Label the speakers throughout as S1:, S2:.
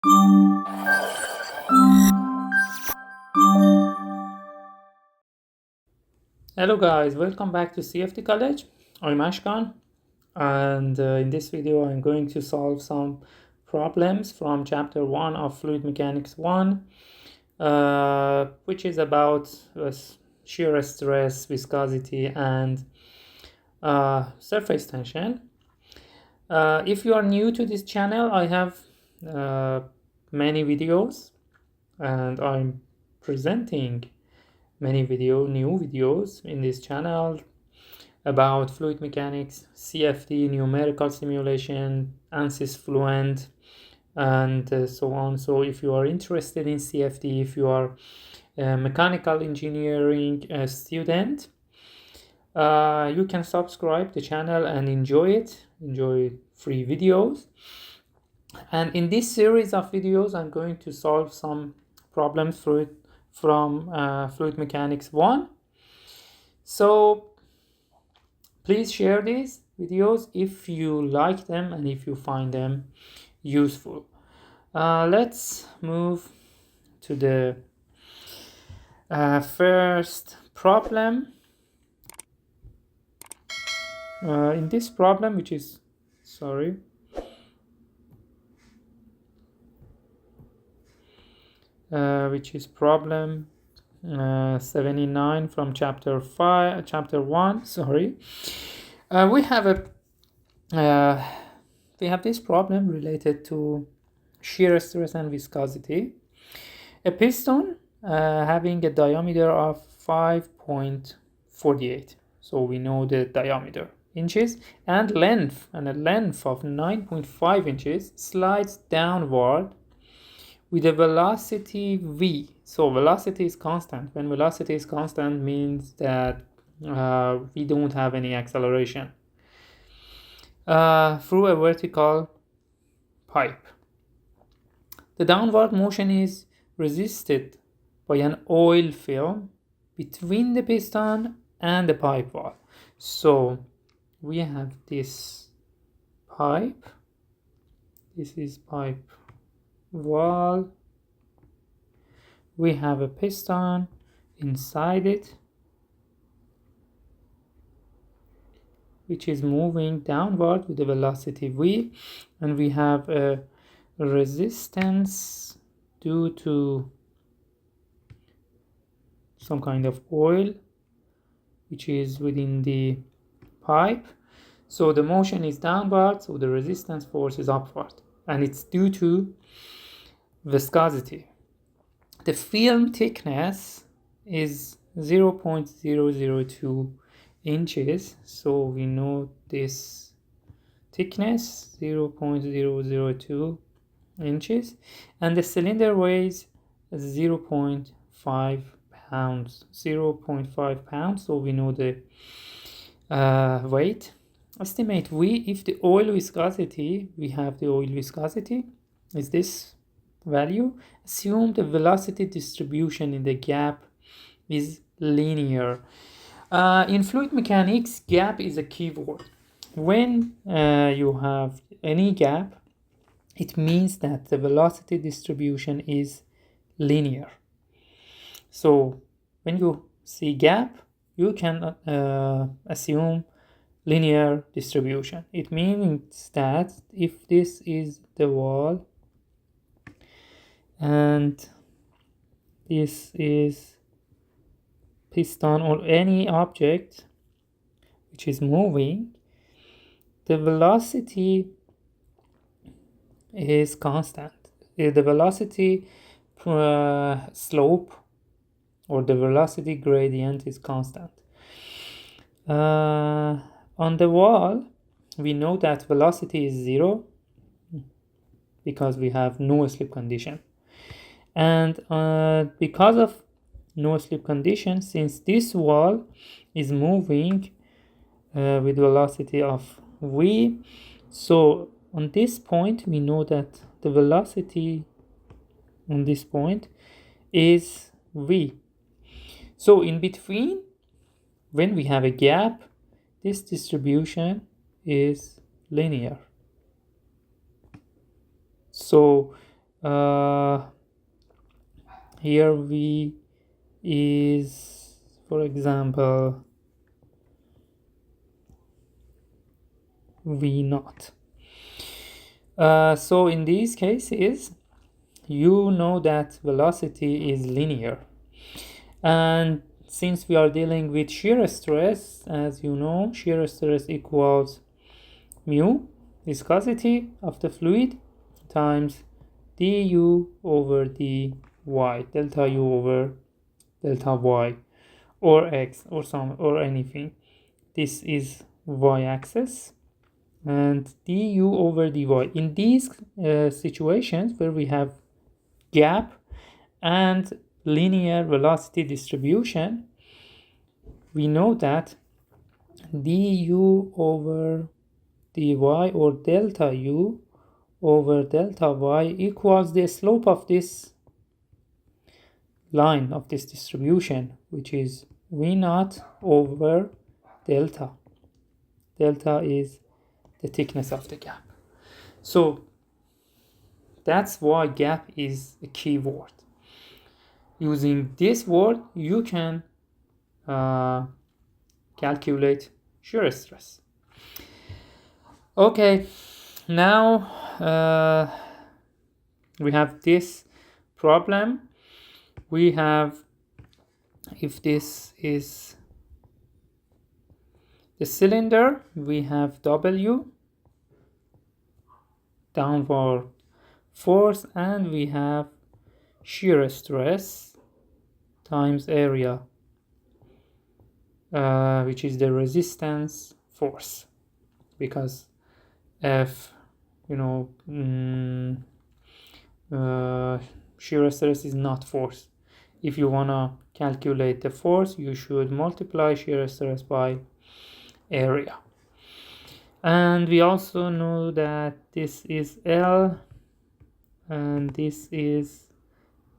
S1: Hello guys, welcome back to CFD College. I'm Ashkan, and in this video I'm going to solve some problems from chapter 1 of Fluid Mechanics 1, which is about shear stress, viscosity, and surface tension. If you are new to this channel, I have many videos, and I'm presenting many new videos in this channel about fluid mechanics, CFD, numerical simulation, ANSYS Fluent, and so on. So if you are interested in CFD, if you are a mechanical engineering student, you can subscribe the channel and enjoy free videos. And in this series of videos, I'm going to solve some problems from Fluid Mechanics 1. So please share these videos if you like them and if you find them useful. Let's move to the first problem. In this problem, which is problem 79 from chapter 1. We have this problem related to shear stress and viscosity. A piston having a diameter of 5.48, so we know the diameter inches, and a length of 9.5 inches slides downward with a velocity v. So velocity is constant. When velocity is constant, means that we don't have any acceleration through a vertical pipe. The downward motion is resisted by an oil film between the piston and the pipe wall. So we have this pipe. This is pipe wall. We have a piston inside it, which is moving downward with the velocity v, and we have a resistance due to some kind of oil which is within the pipe. So the motion is downward, so the resistance force is upward, and it's due to viscosity. The film thickness is 0.002 inches, so we know this thickness 0.002 inches, and the cylinder weighs 0.5 pounds. So we know the weight. Estimate v. If the oil viscosity, we have the oil viscosity is this value. Assume the velocity distribution in the gap is linear. In fluid mechanics, gap is a keyword. When you have any gap, it means that the velocity distribution is linear. So when you see gap, you can assume linear distribution. It means that if this is the wall and this is piston or any object which is moving, the velocity is constant. The velocity slope or the velocity gradient is constant. On the wall, we know that velocity is 0 because we have no slip condition. And because of no slip condition, since this wall is moving with velocity of v, so on this point we know that the velocity on this point is v. So in between, when we have a gap, this distribution is linear. So here V is, for example, V naught. So in these cases, you know that velocity is linear. And since we are dealing with shear stress, as you know, shear stress equals mu, viscosity of the fluid, times du over dy, delta u over delta y, or x, or anything. This is y-axis, and du over dy. In these situations where we have gap and linear velocity distribution, we know that du over dy or delta u over delta y equals the slope of this line of this distribution, which is v naught over delta. Delta is the thickness of the gap. So that's why gap is a key word. Using this word, you can calculate shear stress. Okay, now we have this problem. We have, if this is the cylinder, we have W, downward force, and we have shear stress times area, which is the resistance force, because if shear stress is not force. If you want to calculate the force, you should multiply shear stress by area. And we also know that this is L and this is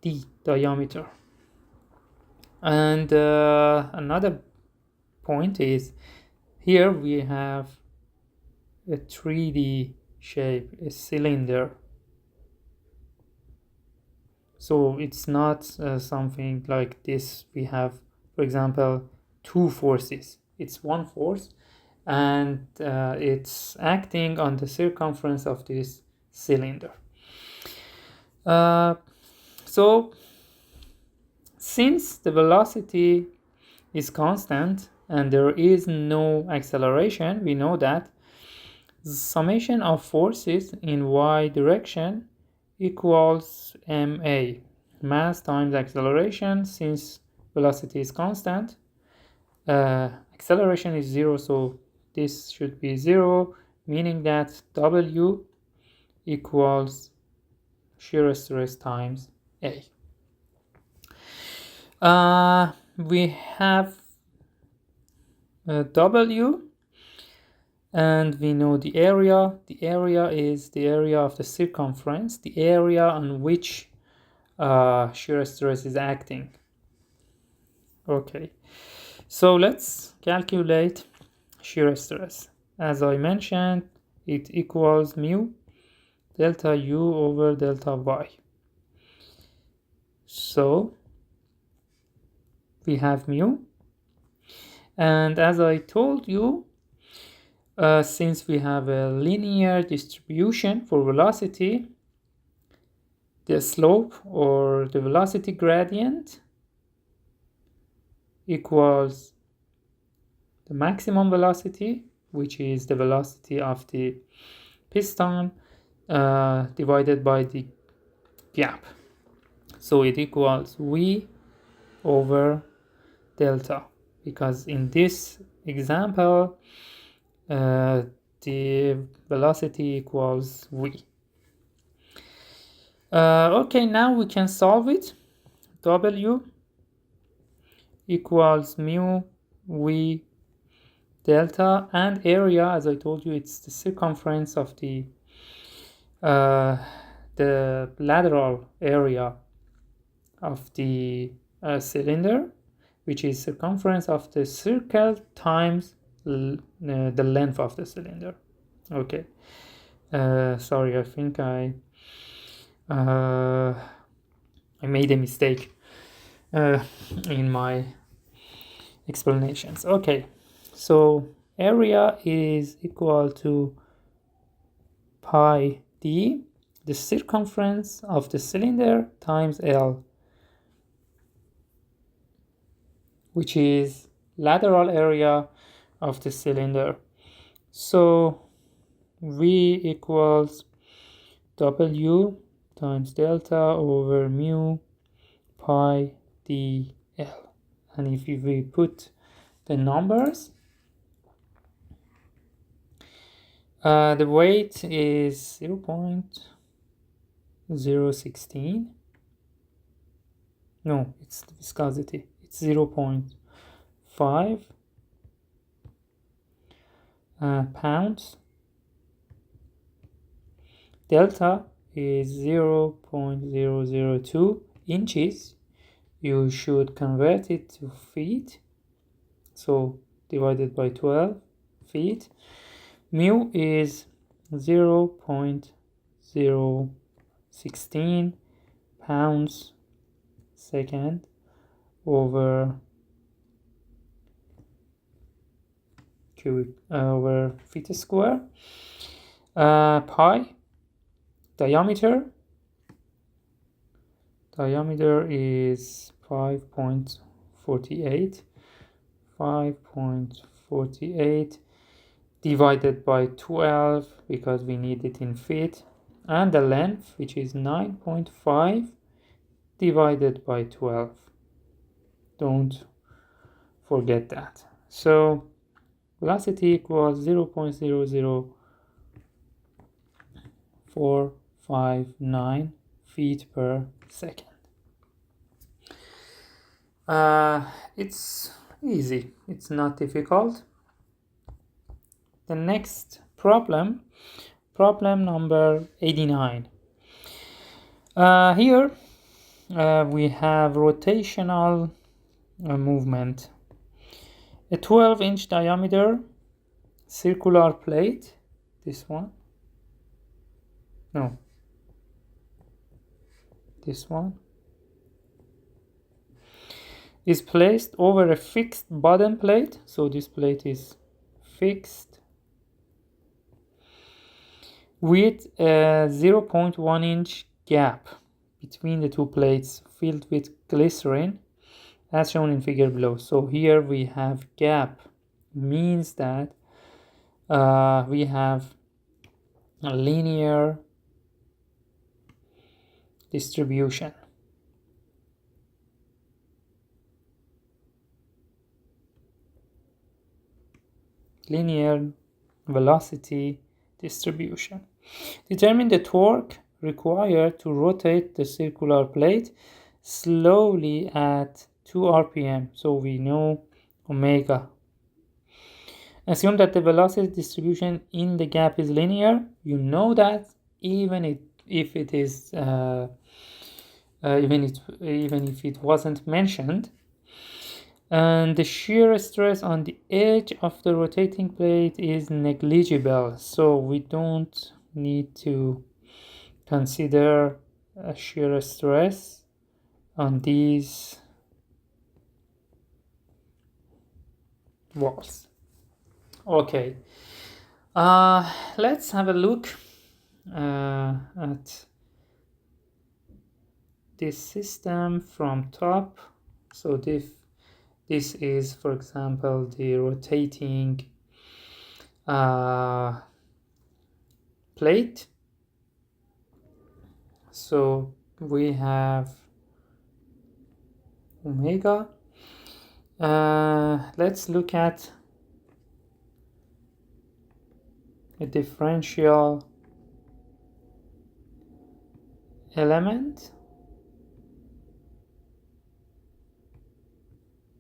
S1: D, diameter. And another point is, here we have a 3D shape, a cylinder. So it's not something like this. We have, for example, two forces. It's one force, and it's acting on the circumference of this cylinder. So since the velocity is constant and there is no acceleration, we know that the summation of forces in y direction equals ma, mass times acceleration. Since velocity is constant, acceleration is 0, so this should be 0, meaning that W equals shear stress times A. We have W, and we know the area. The area is the area of the circumference, the area on which shear stress is acting. Okay, so let's calculate shear stress. As I mentioned, it equals mu delta u over delta y. So we have mu, and as I told you, since we have a linear distribution for velocity, the slope or the velocity gradient equals the maximum velocity, which is the velocity of the piston, divided by the gap. So it equals V over delta, because in this example the velocity equals V. Okay, now we can solve it. W equals mu V delta, and area, as I told you, it's the circumference of the lateral area of the cylinder, which is circumference of the circle times the length of the cylinder. Okay, sorry, I think I I made a mistake in my explanations. Okay, so area is equal to pi d, the circumference of the cylinder, times L, which is lateral area of the cylinder. So V equals W times delta over mu pi dl. And if we put the numbers, the weight is 0.016. No, it's the viscosity. It's 0.5 pounds. Delta is 0.002 inches. You should convert it to feet. So divided by 12 feet. Mu is 0.016 pounds second over cubic over feet square. Pi diameter is 5.48 divided by 12 because we need it in feet, and the length, which is 9.5 divided by 12. Don't forget that. So velocity equals 0.00459 feet per second. It's easy, it's not difficult. The next problem number 89. Here we have rotational movement. A 12-inch diameter circular plate, this one, no, this one, is placed over a fixed bottom plate. So this plate is fixed with a 0.1 inch gap between the two plates filled with glycerin, as shown in figure below. So here we have gap, means that we have a linear distribution. Linear velocity distribution. Determine the torque required to rotate the circular plate slowly at 2 RPM. So we know omega. Assume that the velocity distribution in the gap is linear. You know that even if it is even if it wasn't mentioned. And the shear stress on the edge of the rotating plate is negligible, so we don't need to consider a shear stress on these walls. Okay, let's have a look at this system from top. So this is, for example, the rotating plate. So we have omega. Let's look at a differential element.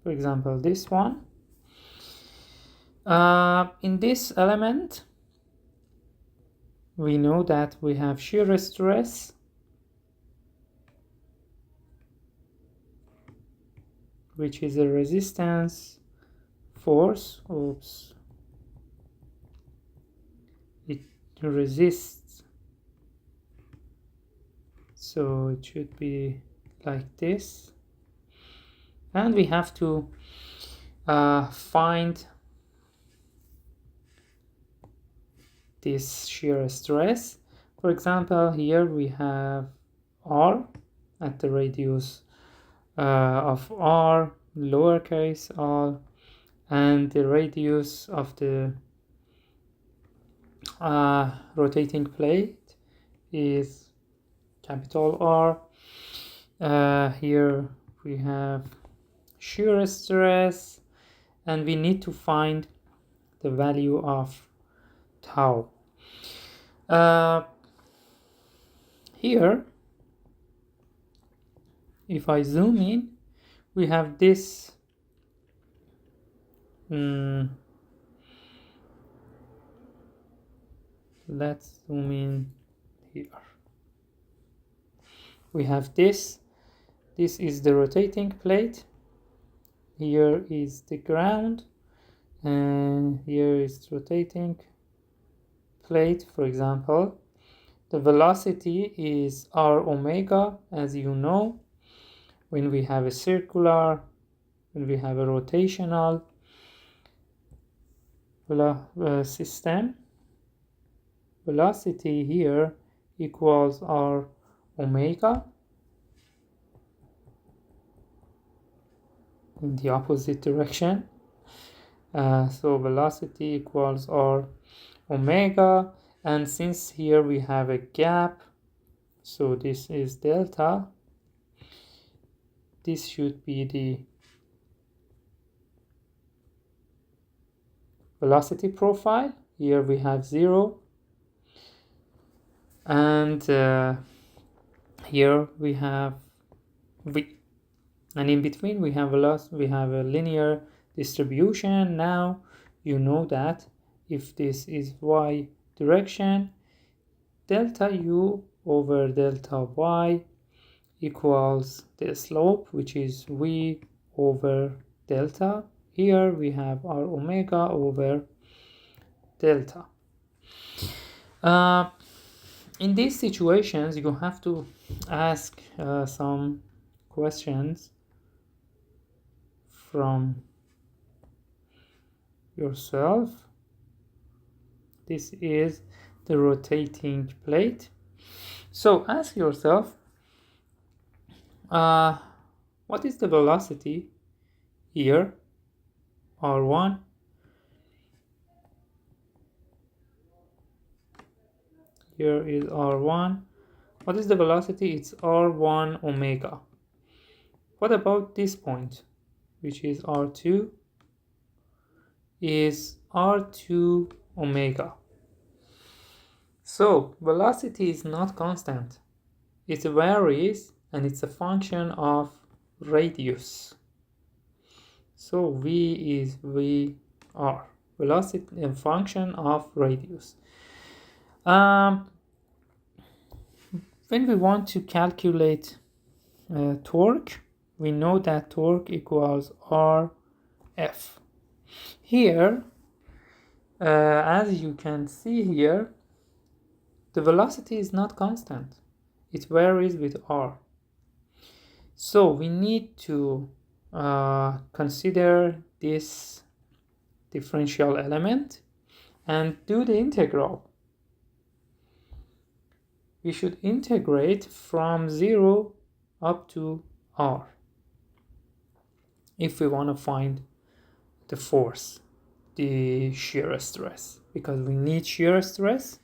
S1: For example, this one. In this element, we know that we have shear stress, which is a resistance force. It resists So it should be like this, and we have to find this shear stress. For example, here we have R at the radius of R, lowercase r, and the radius of the rotating plate is capital R. Here we have shear stress, and we need to find the value of tau. Here, if I zoom in, we have this let's zoom in here. We have this is the rotating plate, here is the ground, and here is rotating plate. For example, the velocity is r omega, as you know. When we have a rotational system, velocity here equals r omega in the opposite direction. So velocity equals r omega, and since here we have a gap, so this is delta, this should be the velocity profile. Here we have 0, and here we have v, and in between we have a linear distribution. Now you know that if this is y direction, delta u over delta y equals the slope, which is v over delta. Here we have r omega over delta. In these situations, you have to ask some questions from yourself. This is the rotating plate. So ask yourself, what is the velocity here, r1? Here is r1. What is the velocity? It's r1 omega. What about this point, which is r2? Is r2 omega. So velocity is not constant. It varies, and it's a function of radius. So v is vr. Velocity a function of radius. When we want to calculate torque, we know that torque equals Rf. Here, as you can see here, the velocity is not constant. It varies with r. So we need to consider this differential element and do the integral. We should integrate from 0 up to r if we want to find the force, the shear stress, because we need shear stress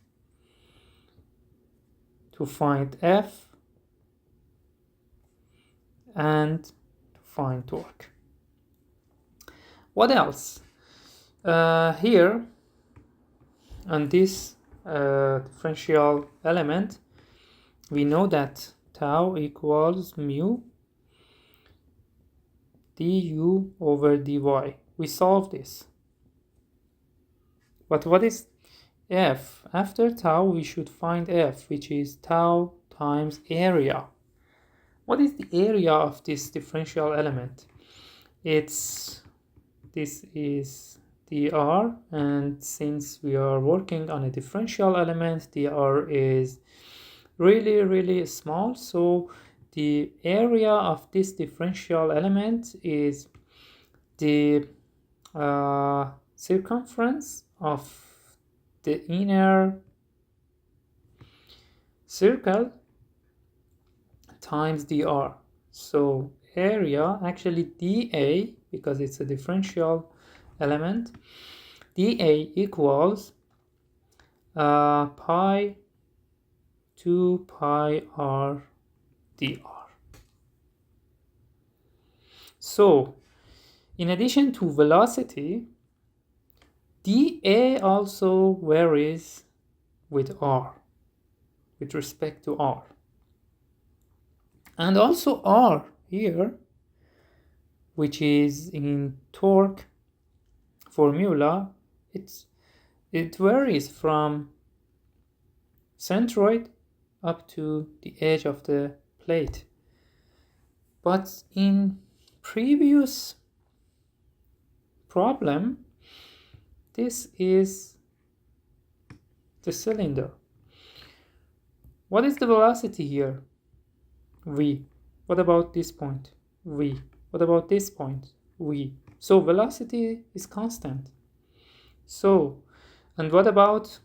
S1: to find F and to find torque. What else? Here on this differential element, we know that tau equals mu du over dy. We solve this. But what is F? After tau, we should find F, which is tau times area. What is the area of this differential element? This is dr, and since we are working on a differential element, dr is really small. So the area of this differential element is the circumference of the inner circle times dr. So area, actually dA, because it's a differential element, dA equals pi 2 pi r dr. So in addition to velocity, dA also varies with r, with respect to r. And also r here, which is in torque formula, it varies from centroid up to the edge of the plate. But in previous problem, this is the cylinder. What is the velocity here? V. What about this point? V. What about this point? V. So velocity is constant. So, and what about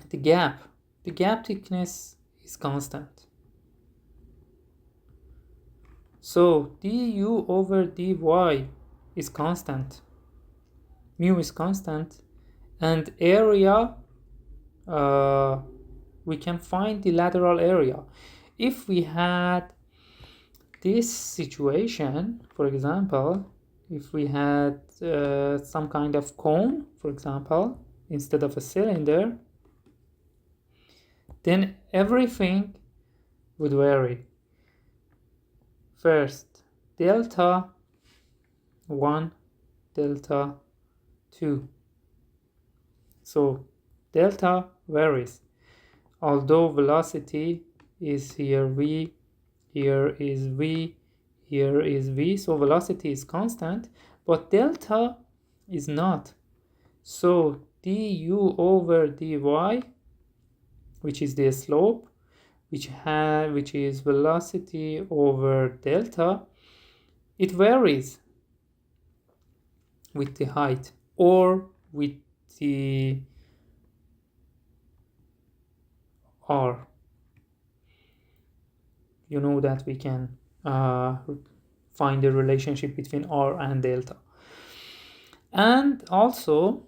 S1: the gap? The gap thickness is constant. So du over dy is constant. Mu is constant. And area, we can find the lateral area. If we had this situation, for example, if we had some kind of cone, for example, instead of a cylinder, then everything would vary. First, delta 1, delta 2. So delta varies. Although velocity is here v, here is v, here is v, so velocity is constant, but delta is not. So du over dy, which is the slope, which is velocity over delta, it varies with the height or with the r. You know that we can find the relationship between r and delta. And also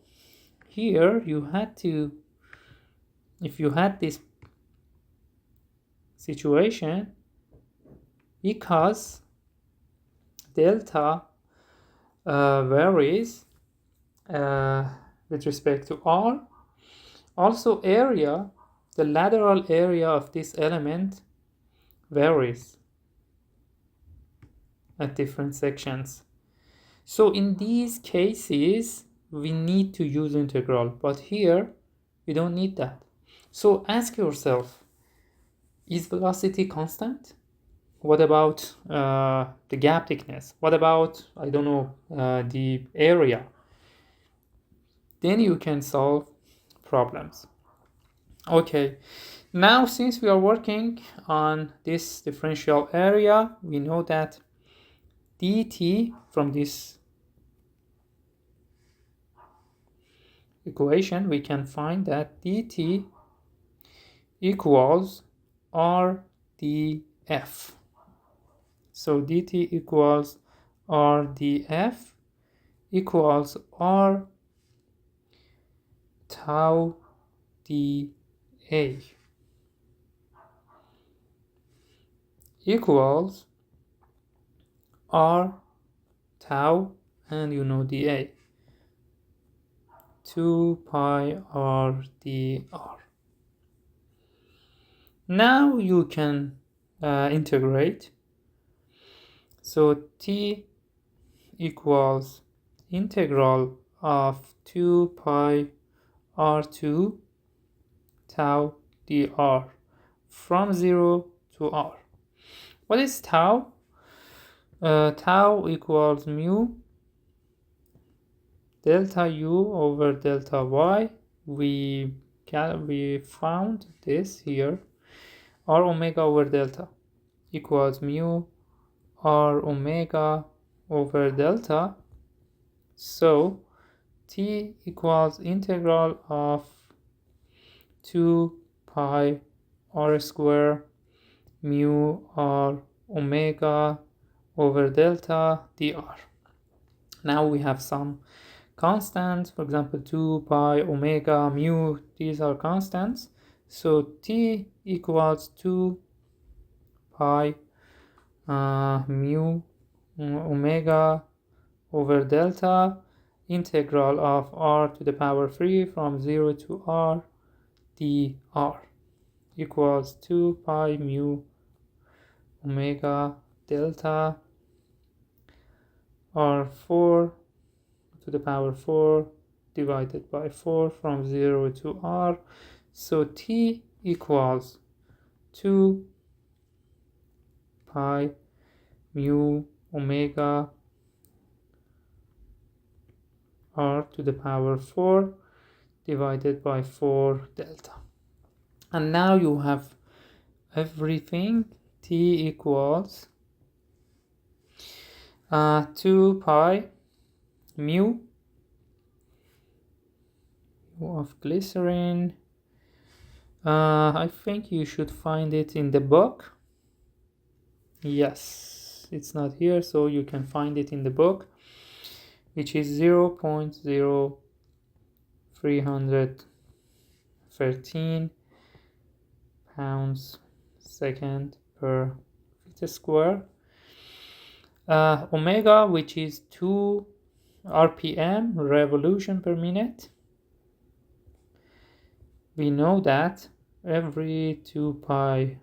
S1: here you had to, if you had this situation, because delta varies with respect to r, also area, the lateral area of this element varies at different sections. So in these cases we need to use integral, but here we don't need that. So ask yourself, is velocity constant? What about the gap thickness? What about, I don't know, the area? Then you can solve problems. Okay, now since we are working on this differential area, we know that dt, from this equation we can find that dt equals rdf. So dt equals rdf equals r tau dA equals r tau, and you know dA, 2 pi r dr. Now you can integrate. So t equals integral of 2 pi r2 tau dr from 0 to r. What is tau? Tau equals mu delta u over delta y. We found this here. r omega over delta equals mu r omega over delta. So T equals integral of 2 pi r square mu r omega over delta dr. Now we have some constants, for example 2 pi omega mu, these are constants. So T equals 2 pi mu omega over delta integral of r to the power 3 from 0 to r dr equals 2 pi mu omega delta r4 to the power 4 divided by 4 from 0 to r. So T equals 2 pi mu omega r to the power 4 divided by 4 delta. And now you have everything. T equals 2 pi mu of glycerin. I think you should find it in the book. Yes, it's not here, so you can find it in the book, which is 0.0313 pounds second per meter square. Omega, which is 2 rpm, revolution per minute. We know that every 2 pi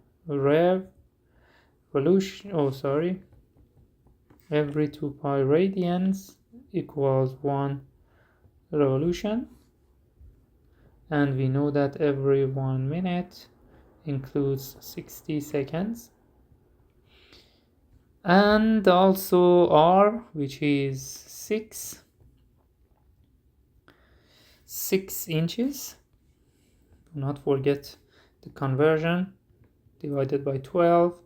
S1: every 2 pi radians equals 1 revolution, and we know that every 1 minute includes 60 seconds. And also r, which is 6 inches. Do not forget the conversion, divided by 12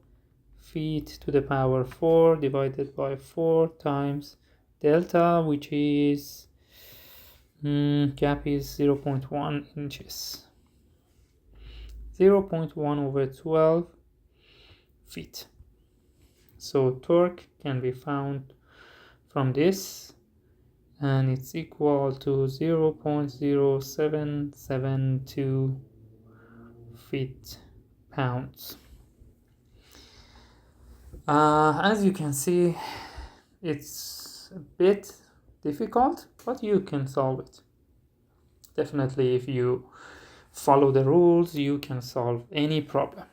S1: feet to the power 4 divided by 4 times delta, which is gap is 0.1 inches. 0.1 over 12 feet. So torque can be found from this, and it's equal to 0.0772 feet-pounds. As you can see, it's a bit difficult, but you can solve it. Definitely, if you follow the rules, you can solve any problem.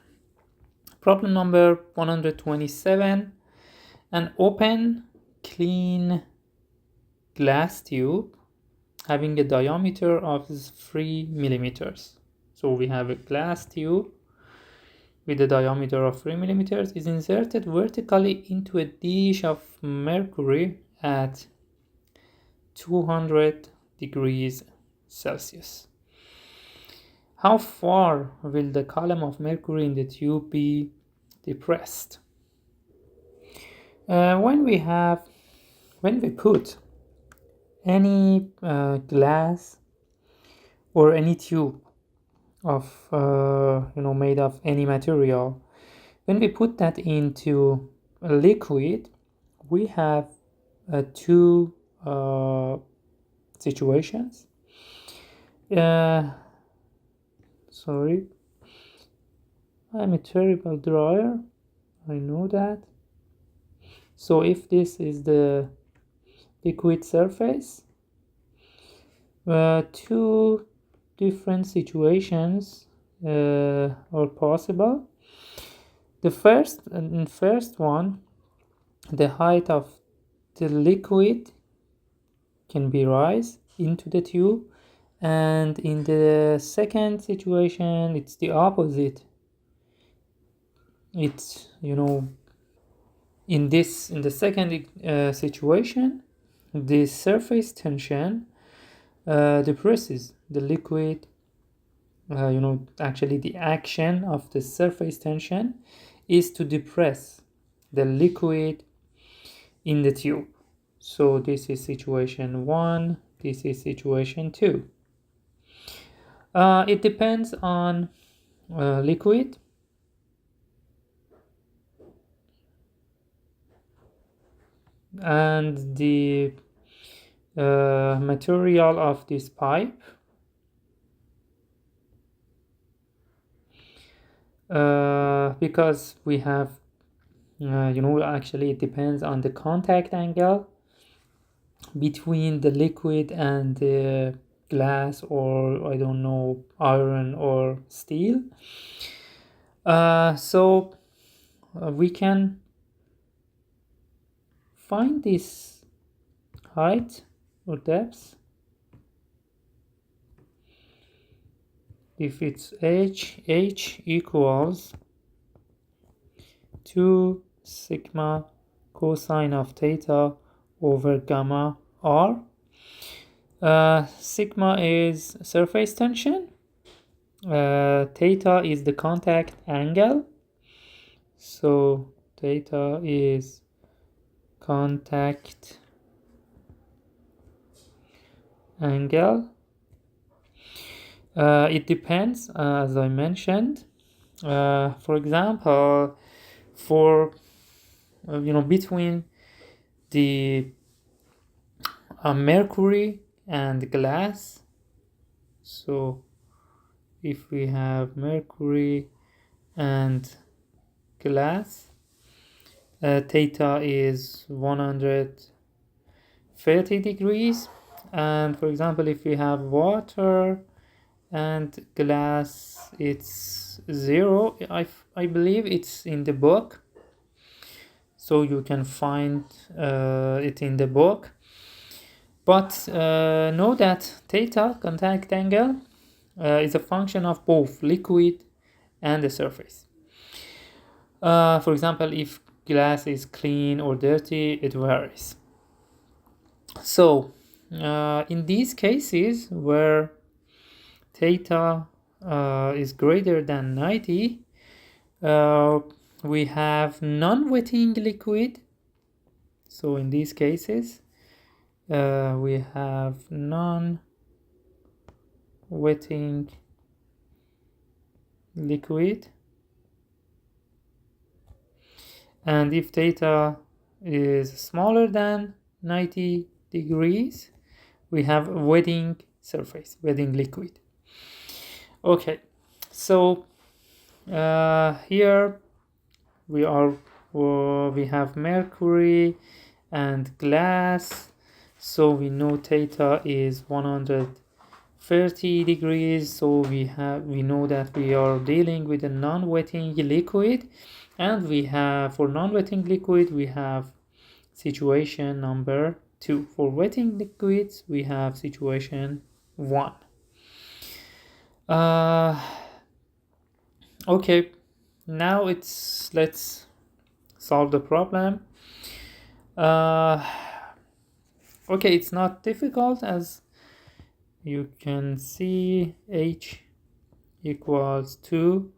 S1: Problem number 127. An open, clean glass tube having a diameter of 3 millimeters. So we have a glass tube with a diameter of 3 millimeters is inserted vertically into a dish of mercury at 200 degrees Celsius. How far will the column of mercury in the tube be depressed? When we put any glass or any tube of made of any material, when we put that into a liquid, we have two situations. Sorry, I'm a terrible drawer, I know that. So if this is the liquid surface, two different situations are possible. The first one, the height of the liquid can be rise into the tube, and in the second situation it's the opposite. It's in the second situation, the surface tension depresses the liquid actually the action of the surface tension is to depress the liquid in the tube. So this is situation 1, this is situation 2. It depends on liquid and the material of this pipe. Because we have actually it depends on the contact angle between the liquid and the glass, or I don't know, iron or steel. So we can find this height or depth if it's h equals 2 sigma cosine of theta over gamma r. Sigma is surface tension, theta is the contact angle, so theta is contact angle. It depends, as I mentioned. For example, for between the mercury and glass, so if we have mercury and glass, theta is 130 degrees, and for example if we have water and glass, it's 0. I believe it's in the book, so you can find it in the book. But know that theta, contact angle, is a function of both liquid and the surface. For example, if glass is clean or dirty, it varies. So in these cases where theta is greater than 90, we have non-wetting liquid. So in these cases we have non-wetting liquid, and if theta is smaller than 90 degrees, we have wetting surface, wetting liquid. Okay, so here we have mercury and glass, so we know theta is 130 degrees, so we know that we are dealing with a non-wetting liquid, and we have, for non-wetting liquid, we have situation number 2. For wetting liquids, we have situation 1. Okay, now let's solve the problem. Okay, it's not difficult, as you can see. H equals 2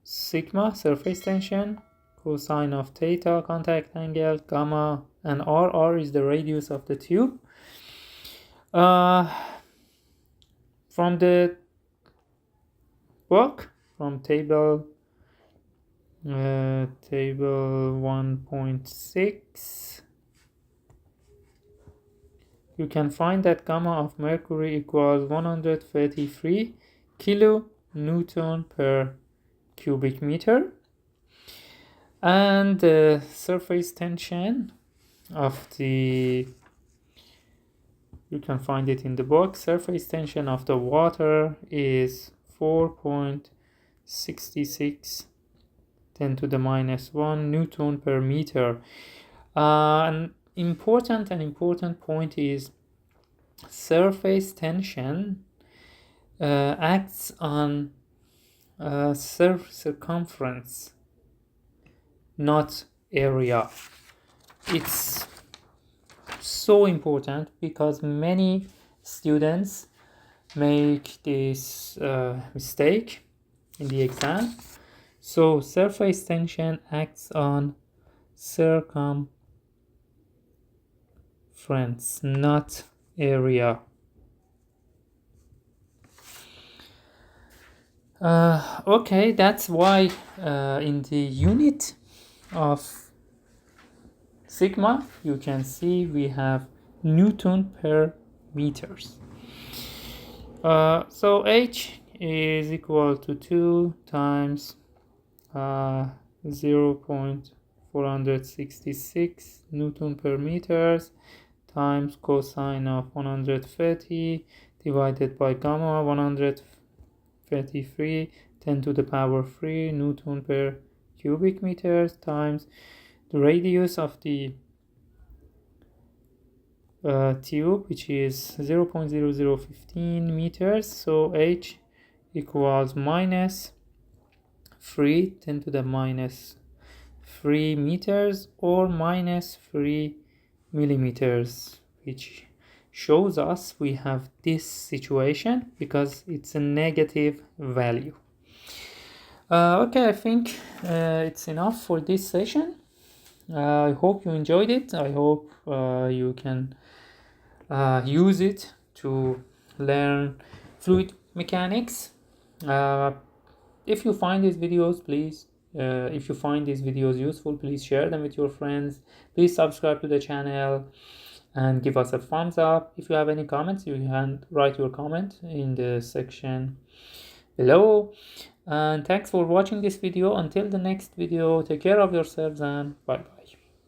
S1: sigma surface tension cosine of theta contact angle, gamma, and r is the radius of the tube. From the book, from table 1.6, you can find that gamma of mercury equals 133 kilonewton per cubic meter, and the surface tension of the, you can find it in the book, surface tension of the water is 4.66 10 to the minus 1 Newton per meter. An important point is surface tension acts on circumference, not area. It's so important because many students make this mistake in the exam. So surface tension acts on circumference, not area. Okay, that's why in the unit of sigma you can see we have Newton per meters. So H is equal to 2 times 0.466 Newton per meters times cosine of 130 divided by gamma 133 10 to the power 3 Newton per cubic meters times the radius of the tube, which is 0.0015 meters. So H equals minus 3 10 to the minus 3 meters or minus 3 millimeters, which shows us we have this situation because it's a negative value. Okay, I think it's enough for this session. I hope you enjoyed it. I hope you can use it to learn fluid mechanics. If you find these videos, please if you find these videos useful, please share them with your friends. Please subscribe to the channel and give us a thumbs up. If you have any comments, you can write your comment in the section below. And thanks for watching this video. Until the next video, take care of yourselves and bye bye.